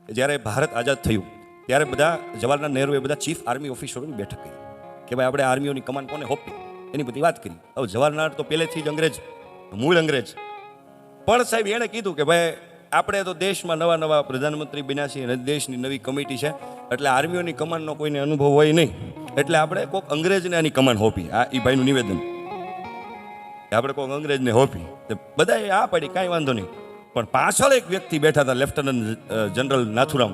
જ્યારે ભારત આઝાદ થયું ત્યારે બધા જવાહરલાલ નહેરુએ બધા ચીફ આર્મી ઓફિસરોની બેઠક કરી કે ભાઈ આપણે આર્મીઓની કમાન કોને હોપી એની બધી વાત કરી. હવે જવાહરલાલ તો પહેલેથી જ અંગ્રેજ, મૂળ અંગ્રેજ, પણ સાહેબ એણે કીધું કે ભાઈ આપણે તો દેશમાં નવા નવા પ્રધાનમંત્રી બન્યા છીએ અને દેશની નવી કમિટી છે એટલે આર્મીઓની કમાનનો કોઈને અનુભવ હોય નહીં, એટલે આપણે કોઈક અંગ્રેજને આની કમાન હોપી. આ એ ભાઈનું નિવેદન, આપણે કોઈક અંગ્રેજને હોપી. બધાએ આ પાડી, કાંઈ વાંધો નહીં. પણ પાછળ એક વ્યક્તિ બેઠા હતા, લેફ્ટનન્ટ જનરલ નાથુરામ.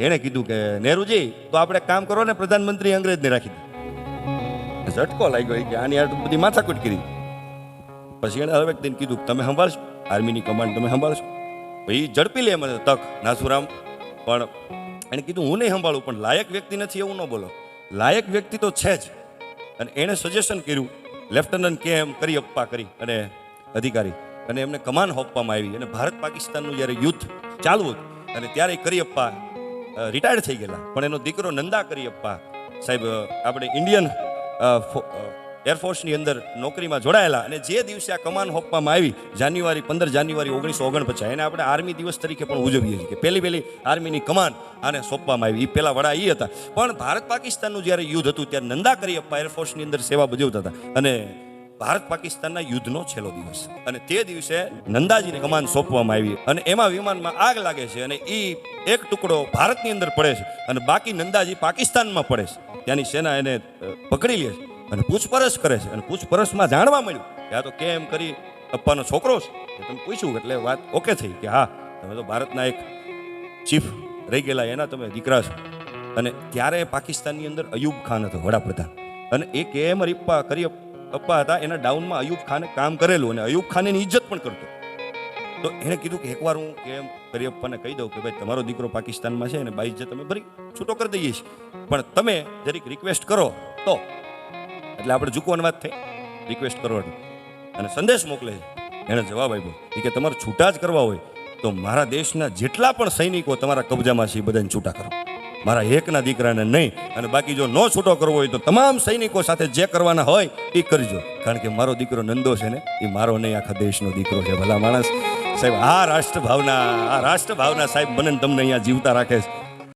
એણે કીધું કે નહેરુજી તો આપણે કામ કરો ને, પ્રધાનમંત્રી અંગ્રેજને રાખી દે. ઝટકો લાગ્યો કે આની આ બધી માથાકૂટ કરી. પછી એણે હવે વ્યક્તિને કીધું તમે સંભાળશો આર્મીની કમાન્ડ, તમે સંભાળશો. ભાઈ ઝડપી લે મને તક નાથુરામ, પણ એણે કીધું હું નહીં સંભાળું, પણ લાયક વ્યક્તિ નથી એવું ન બોલો, લાયક વ્યક્તિ તો છે જ. અને એણે સજેશન કર્યું, લેફ્ટનન્ટ કે એમ કરિયપ્પા કરી અને અધિકારી, અને એમને કમાન સોંપવામાં આવી. અને ભારત પાકિસ્તાનનું જ્યારે યુદ્ધ ચાલુ હતું અને ત્યારે કરિયપ્પા રિટાયર્ડ થઈ ગયેલા, પણ એનો દીકરો નંદા કરિયપ્પા સાહેબ આપણે ઇન્ડિયન એરફોર્સની અંદર નોકરીમાં જોડાયેલા. અને જે દિવસે આ કમાન સોંપવામાં આવી, 15 જાન્યુઆરી 1949, એને આપણે આર્મી દિવસ તરીકે પણ ઉજવીએ છીએ કે પહેલી આર્મીની કમાન આને સોંપવામાં આવી. એ પહેલા વડા એ હતા. પણ ભારત પાકિસ્તાનનું જ્યારે યુદ્ધ હતું ત્યારે નંદા કરિયપ્પા એરફોર્સની અંદર સેવા બજાવતા હતા. અને ભારત પાકિસ્તાનના યુદ્ધનો છેલ્લો દિવસ, અને તે દિવસે નંદાજીને કમાન સોંપવામાં આવી. અને એમાં વિમાનમાં આગ લાગે છે અને એ એક ટુકડો ભારતની અંદર પડે છે અને બાકી નંદાજી પાકિસ્તાનમાં પડે છે. ત્યાંની સેના એને પકડી લે છે અને પૂછપરછ કરે છે. અને પૂછપરછમાં જાણવા મળ્યું કે આ તો કેમ કરી અપ્પાનો છોકરો છે. તમે પૂછ્યું એટલે વાત ઓકે થઈ કે હા તમે તો ભારતના એક ચીફ રહી ગયેલા, એના તમે દીકરા છો. અને ત્યારે પાકિસ્તાનની અંદર અયુબ ખાન હતો વડાપ્રધાન, અને એ કેમ કરી અપ્પા હતા, એના ડાઉનમાં અયુબ ખાને કામ કરેલું અને અયુબ ખાન એની ઇજ્જત પણ કરતો. તો એણે કીધું કે એકવાર હું કેમ કરિયપ્પાને કહી દઉં કે ભાઈ તમારો દીકરો પાકિસ્તાનમાં છે અને બાઈ ઇજ્જત અમે ભરી છૂટો કરી દઈએ છીએ, પણ તમે જરીક રિક્વેસ્ટ કરો તો. એટલે આપણે ઝૂકવાની વાત થઈ, રિક્વેસ્ટ કરવાની અને સંદેશ મોકલે છે. એણે જવાબ આપ્યો કે તમારે છૂટા જ કરવા હોય તો મારા દેશના જેટલા પણ સૈનિકો તમારા કબજામાં છે એ બધાને છૂટા કરો, મારા એકના દીકરાને નહીં. અને બાકી જો ન છૂટો કરવો હોય તો તમામ સૈનિકો સાથે જે કરવાના હોય એ કરજો, કારણ કે મારો દીકરો નંદો છે ને એ મારો નહીં આખા દેશનો દીકરો છે. ભલા માણસ સાહેબ, આ રાષ્ટ્રભાવના સાહેબ મને તમને અહીંયા જીવતા રાખે છે.